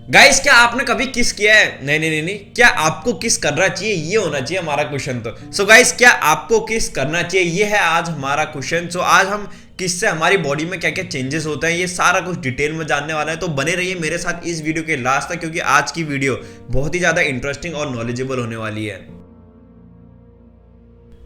Guys, क्या आपने कभी किस किया है? नहीं नहीं नहीं नहीं, क्या आपको किस करना चाहिए, ये होना चाहिए हमारा क्वेश्चन। तो सो गाइस, क्या आपको किस करना चाहिए, ये है आज हमारा क्वेश्चन। सो आज हम किस से हमारी बॉडी में क्या क्या चेंजेस होते हैं, ये सारा कुछ डिटेल में जानने वाला है। तो बने रहिए मेरे साथ इस वीडियो के लास्ट तक, क्योंकि आज की वीडियो बहुत ही ज्यादा इंटरेस्टिंग और नॉलेजेबल होने वाली है।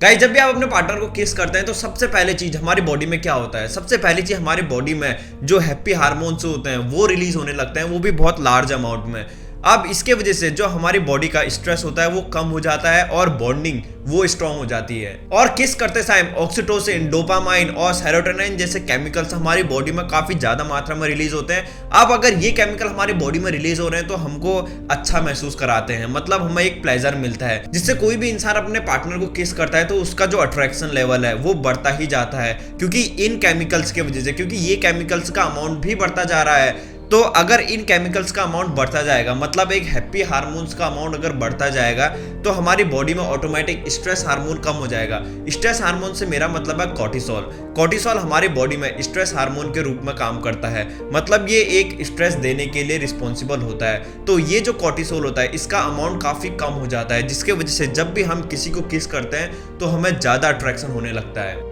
गाइस, जब भी आप अपने पार्टनर को किस करते हैं तो सबसे पहले चीज हमारी बॉडी में क्या होता है? सबसे पहली चीज हमारी बॉडी में जो हैप्पी हार्मोन्स होते हैं वो रिलीज होने लगते हैं, वो भी बहुत लार्ज अमाउंट में। अब इसके वजह से जो हमारी बॉडी का स्ट्रेस होता है वो कम हो जाता है और बॉन्डिंग वो स्ट्रांग हो जाती है। और किस करते टाइम ऑक्सीटोसिन, डोपामाइन और सेरोटोनिन जैसे केमिकल्स हमारी बॉडी में काफी ज्यादा मात्रा में रिलीज होते हैं। अब अगर ये केमिकल हमारी बॉडी में रिलीज हो रहे हैं तो हमको अच्छा महसूस कराते हैं, मतलब हमें एक प्लेजर मिलता है, जिससे कोई भी इंसान अपने पार्टनर को किस करता है तो उसका जो अट्रैक्शन लेवल है वो बढ़ता ही जाता है, क्योंकि इन केमिकल्स की वजह से, क्योंकि ये केमिकल्स का अमाउंट भी बढ़ता जा रहा है। तो अगर इन केमिकल्स का अमाउंट बढ़ता जाएगा, मतलब एक हैप्पी हार्मोन्स का अमाउंट अगर बढ़ता जाएगा, तो हमारी बॉडी में ऑटोमेटिक स्ट्रेस हार्मोन कम हो जाएगा। स्ट्रेस हार्मोन से मेरा मतलब है कॉर्टिसोल। कॉर्टिसोल हमारी बॉडी में स्ट्रेस हार्मोन के रूप में काम करता है, मतलब ये एक स्ट्रेस देने के लिए रिस्पॉन्सिबल होता है। तो ये जो कॉर्टिसोल होता है इसका अमाउंट काफी कम हो जाता है, जिसके वजह से जब भी हम किसी को किस करते हैं तो हमें ज्यादा अट्रैक्शन होने लगता है।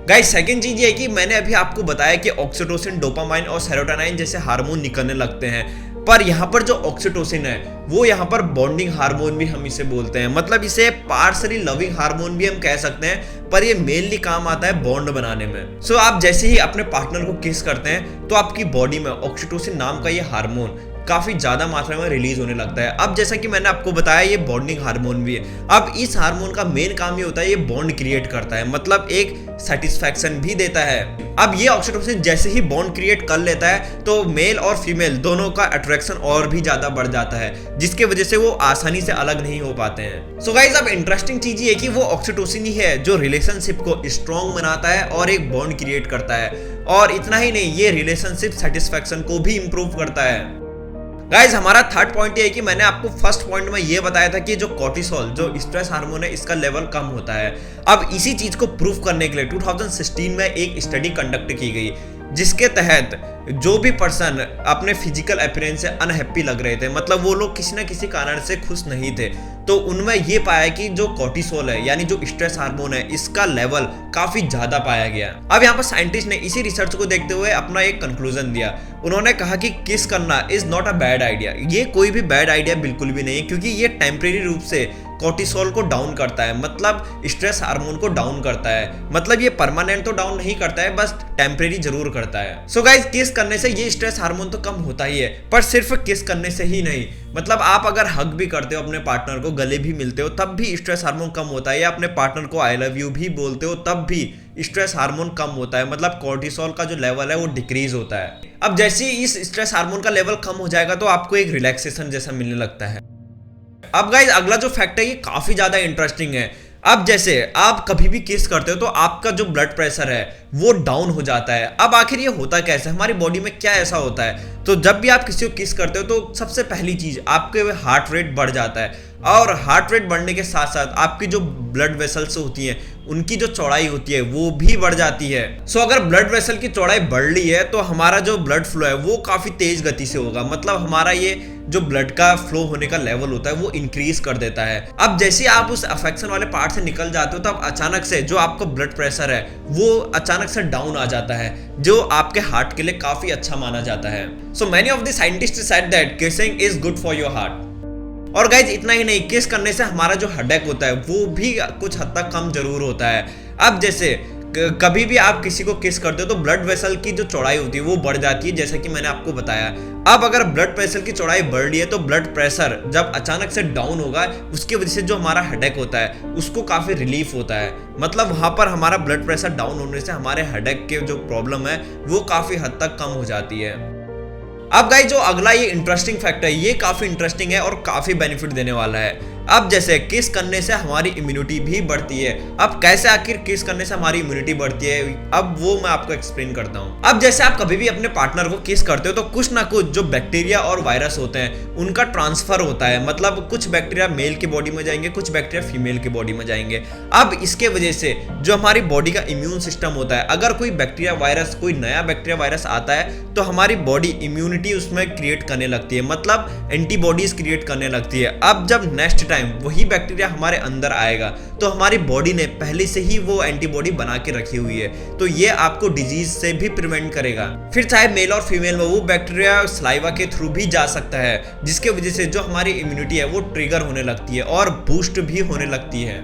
गाइस, सेकंड चीज ये है कि मैंने अभी आपको बताया कि ऑक्सीटोसिन, डोपामाइन और सेरोटोनिन जैसे हार्मोन निकलने लगते हैं, पर यहाँ पर जो ऑक्सीटोसिन है वो यहाँ पर बॉन्डिंग हार्मोन भी हम इसे बोलते हैं, मतलब इसे पार्शली लविंग हार्मोन भी हम कह सकते हैं, पर ये मेनली काम आता है बॉन्ड बनाने में। सो आप जैसे ही अपने पार्टनर को किस करते हैं तो आपकी बॉडी में ऑक्सीटोसिन नाम का ये हार्मोन काफी ज्यादा मात्रा में रिलीज होने लगता है। अब जैसा कि मैंने आपको बताया ये बॉन्डिंग हार्मोन भी है। अब इस हार्मोन का मेन काम ये होता है, ये बॉन्ड क्रिएट करता है, मतलब एक सेटिस्फैक्शन भी देता है। अब ये ऑक्सीटोसिन जैसे ही बॉन्ड क्रिएट कर लेता है तो मेल और फीमेल दोनों का अट्रैक्शन और भी ज्यादा बढ़ जाता है, जिसके वजह से वो आसानी से अलग नहीं हो पाते हैं। सो गाइस, अब इंटरेस्टिंग चीज ये है कि वो ऑक्सीटोसिन ही है जो रिलेशनशिप को स्ट्रॉन्ग बनाता है और एक बॉन्ड क्रिएट करता है। और इतना ही नहीं, ये रिलेशनशिप सेटिस्फैक्शन को भी इंप्रूव करता है। गाइज, हमारा थर्ड पॉइंट ये है कि मैंने आपको फर्स्ट पॉइंट में ये बताया था कि जो कॉर्टिसोल, जो स्ट्रेस हार्मोन है, इसका लेवल कम होता है। अब इसी चीज को प्रूव करने के लिए 2016 में एक स्टडी कंडक्ट की गई, जिसके तहत जो भी पर्सन अपने फिजिकल अपीयरेंस से अनहैप्पी लग रहे थे, मतलब वो लोग किसी न किसी कारण से खुश नहीं थे, तो उनमें ये पाया कि जो कॉर्टिसोल है यानी जो स्ट्रेस हार्मोन है, इसका लेवल काफी ज्यादा पाया गया। अब यहाँ पर साइंटिस्ट ने इसी रिसर्च को देखते हुए अपना एक कंक्लूजन दिया। उन्होंने कहा कि किस करना is not a bad idea. ये कोई भी बैड आइडिया बिल्कुल भी नहीं है, क्योंकि ये टेम्परेरी रूप से कॉर्टिसोल को डाउन करता है, मतलब स्ट्रेस हार्मोन को डाउन करता है। मतलब ये परमानेंट तो डाउन नहीं करता है, बस टेम्परेरी जरूर करता है। सो गाइस, किस करने से ये स्ट्रेस हार्मोन तो कम होता ही है, पर सिर्फ किस करने से ही नहीं, मतलब आप अगर हग भी करते हो अपने पार्टनर को, गले भी मिलते हो, तब भी स्ट्रेस हार्मोन कम होता है, या अपने पार्टनर को आई लव यू भी बोलते हो तब भी स्ट्रेस हार्मोन कम होता है, मतलब कॉर्टिसोल का जो लेवल है वो डिक्रीज होता है। अब जैसे ही इस स्ट्रेस हार्मोन का लेवल कम हो जाएगा तो आपको एक रिलैक्सेशन जैसा मिलने लगता है। अब गाइस, अगला जो फैक्ट है ये काफी ज्यादा इंटरेस्टिंग है। अब जैसे आप कभी भी किस करते हो तो आपका जो ब्लड प्रेशर है वो डाउन हो जाता है। अब आखिर ये होता कैसे, हमारी बॉडी में क्या ऐसा होता है? तो जब भी आप किसी को किस करते हो तो सबसे पहली चीज आपके हार्ट रेट बढ़ जाता है, और हार्ट रेट बढ़ने के साथ साथ आपकी जो ब्लड वेसल्स होती हैं उनकी जो चौड़ाई होती है वो भी बढ़ जाती है। सो अगर ब्लड वेसल की चौड़ाई बढ़ रही है तो हमारा जो ब्लड फ्लो है वो काफी तेज गति से होगा, मतलब हमारा ये जो ब्लड का फ्लो होने का लेवल होता है वो इंक्रीज कर देता है। अब जैसे आप उस अफेक्शन वाले पार्ट से निकल जाते हो तब अचानक से जो आपका ब्लड प्रेशर है वो अचानक से डाउन आ जाता है, जो आपके हार्ट के लिए काफी अच्छा माना जाता है। So many of the scientists said that kissing is good for your heart. और गाइज, इतना ही नहीं, किस करने से हमारा जो हेडेक होता है वो भी कुछ हद तक कम जरूर होता है। अब जैसे कभी भी आप किसी को किस करते हो तो ब्लड वेसल की जो चौड़ाई होती है वो बढ़ जाती है, जैसा कि मैंने आपको बताया। अब अगर ब्लड प्रेशर की चौड़ाई बढ़ रही है तो ब्लड प्रेशर जब अचानक से डाउन होगा, उसकी वजह से जो हमारा हेडेक होता है उसको काफी रिलीफ होता है, मतलब वहां पर हमारा ब्लड प्रेशर डाउन होने से हमारे हेडेक के जो प्रॉब्लम है वो काफी हद तक कम हो जाती है। अब गाइस, जो अगला ये इंटरेस्टिंग फैक्ट है ये काफी इंटरेस्टिंग है और काफी बेनिफिट देने वाला है। अब जैसे किस करने से हमारी इम्यूनिटी भी बढ़ती है। अब कैसे आखिर किस करने से हमारी इम्यूनिटी बढ़ती है, अब वो मैं आपको एक्सप्लेन करता हूँ। अब जैसे आप कभी भी अपने पार्टनर को किस करते हो तो कुछ ना कुछ जो बैक्टीरिया और वायरस होते हैं उनका ट्रांसफर होता है। मतलब कुछ बैक्टीरिया मेल की बॉडी में जाएंगे, कुछ बैक्टीरिया फीमेल की बॉडी में जाएंगे। अब इसके वजह से जो हमारी बॉडी का इम्यून सिस्टम होता है, अगर कोई बैक्टीरिया वायरस, कोई नया बैक्टीरिया वायरस आता है तो हमारी बॉडी इम्यूनिटी उसमें क्रिएट करने लगती है, मतलब एंटीबॉडीज क्रिएट करने लगती है। अब जब नेक्स्ट टाइम वही बैक्टीरिया हमारे अंदर आएगा तो हमारी बॉडी ने पहले से ही वो एंटीबॉडी बना के रखी हुई है, तो ये आपको डिजीज से भी प्रिवेंट करेगा। फिर चाहे मेल और फीमेल में वो बैक्टीरिया सलाइवा के थ्रू भी जा सकता है, जिसके वजह से जो हमारी इम्यूनिटी है वो ट्रिगर होने लगती है और बूस्ट भी होने लगती है।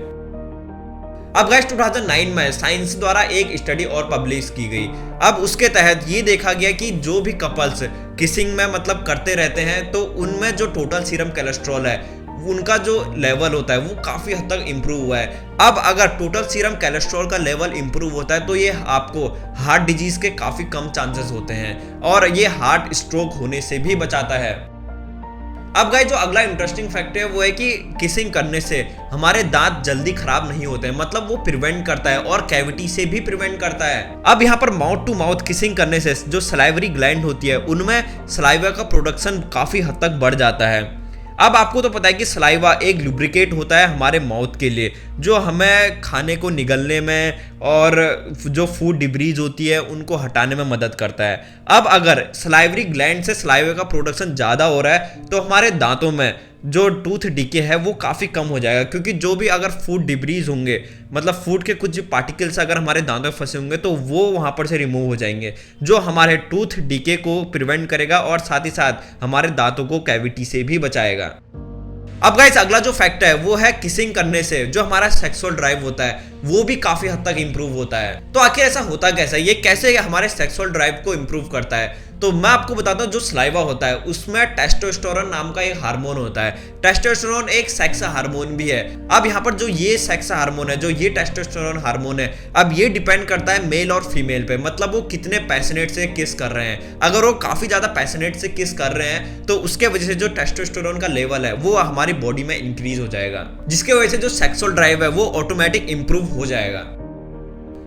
अब गाइस 2009 में साइंस द्वारा एक स्टडी और पब्लिश की गई। अब उसके तहत ये देखा गया कि जो भी कपल्स किसिंग में मतलब करते रहते हैं तो उनमें जो टोटल सीरम कोलेस्ट्रॉल है उनका जो लेवल होता है वो काफी हद तक इंप्रूव हुआ है। अब अगर टोटल सीरम कोलेस्ट्रॉल का लेवल इंप्रूव होता है तो ये आपको हार्ट डिजीज के काफी कम चांसेस होते हैं और ये हार्ट स्ट्रोक होने से भी बचाता है। अब गाइस जो अगला इंटरेस्टिंग फैक्ट है वो है कि किसिंग करने से हमारे दांत जल्दी खराब नहीं होते हैं, मतलब वो प्रिवेंट करता है और कैविटी से भी प्रिवेंट करता है। अब यहाँ पर माउथ टू माउथ किसिंग करने से जो सलाइवरी ग्लैंड होती है उनमें सलाइवा का प्रोडक्शन काफी हद तक बढ़ जाता है। अब आपको तो पता है कि सलाइवा एक लुब्रिकेट होता है हमारे माउथ के लिए, जो हमें खाने को निगलने में और जो फूड डिब्रीज होती है उनको हटाने में मदद करता है। अब अगर सलाइवरी ग्लैंड से सलाइवा का प्रोडक्शन ज़्यादा हो रहा है तो हमारे दांतों में जो टूथ डिके है वो काफ़ी कम हो जाएगा, क्योंकि जो भी अगर फूड डिब्रीज होंगे, मतलब फूड के कुछ पार्टिकल्स अगर हमारे दांतों में फंसे होंगे तो वो वहाँ पर से रिमूव हो जाएंगे, जो हमारे टूथ डिके को प्रिवेंट करेगा और साथ ही साथ हमारे दांतों को कैविटी से भी बचाएगा। अब गाइस अगला जो फैक्ट है वो है किसिंग करने से जो हमारा सेक्सुअल ड्राइव होता है वो भी काफी हद तक इंप्रूव होता है। तो आखिर ऐसा होता कैसा है, ये कैसे हमारे सेक्सुअल ड्राइव को इंप्रूव करता है? तो मैं आपको बताता हूँ, जो सलाइवा होता है उसमें टेस्टोस्टेरोन नाम का एक हार्मोन होता है। टेस्टोस्टेरोन एक सेक्स हार्मोन भी है। अब यहाँ पर जो ये सेक्स हार्मोन है, जो ये टेस्टोस्टेरोन हार्मोन है, अब ये डिपेंड करता है मेल और फीमेल पे, मतलब वो कितने पैशनेट से किस कर रहे हैं। अगर वो काफी ज्यादा पैशनेट से किस कर रहे हैं तो उसके वजह से जो टेस्टोस्टेरोन का लेवल है वो हमारी बॉडी में इंक्रीज हो जाएगा, जिसके वजह से जो सेक्सुअल ड्राइव है वो ऑटोमेटिक इंप्रूव हो जाएगा।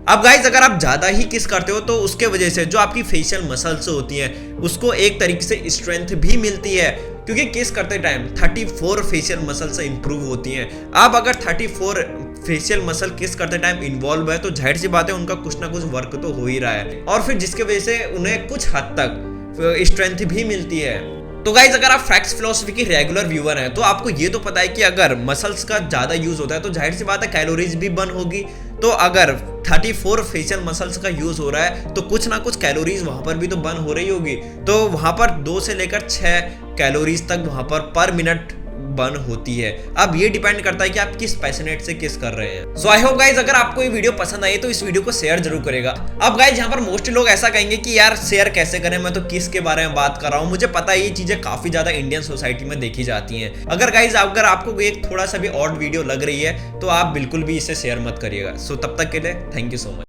अब गाइज अगर आप ज्यादा ही किस करते हो तो उसके वजह से जो आपकी फेशियल मसल्स होती हैं उसको एक तरीके से स्ट्रेंथ भी मिलती है, क्योंकि किस करते टाइम 34 फेशियल मसल्स इंप्रूव होती हैं। अब अगर 34 फेशियल मसल किस करते टाइम इन्वॉल्व है तो जाहिर सी बात है उनका कुछ ना कुछ वर्क तो हो ही रहा है, और फिर जिसके वजह से उन्हें कुछ हद तक स्ट्रेंथ भी मिलती है। तो गाइज अगर आप फैक्ट्स फिलॉसफी की रेगुलर व्यूअर हैं तो आपको ये तो पता है कि अगर मसल्स का ज्यादा यूज होता है तो जाहिर सी बात है कैलोरीज भी बर्न होगी। तो अगर 34 फेशियल मसल्स का यूज हो रहा है तो कुछ ना कुछ कैलोरीज वहां पर भी तो बर्न हो रही होगी, तो वहां पर 2 से लेकर 6 कैलोरीज तक वहां पर मिनट बर्न होती है। अब ये डिपेंड करता है कि आप किस पैशनेट से किस कर रहे हैं। सो आई होप गाइज अगर आपको ये वीडियो पसंद आई तो इस वीडियो को शेयर जरूर करेगा। अब गाइज यहाँ पर मोस्टली लोग ऐसा कहेंगे कि यार शेयर कैसे करें, मैं तो किस के बारे में बात कर रहा हूँ। मुझे पता है ये चीजें काफी ज्यादा इंडियन सोसाइटी में देखी जाती हैं। अगर गाइज अगर आपको एक थोड़ा सा भी ऑड वीडियो लग रही है तो आप बिल्कुल भी इसे शेयर मत करिएगा। सो तब तक के लिए थैंक यू सो मच।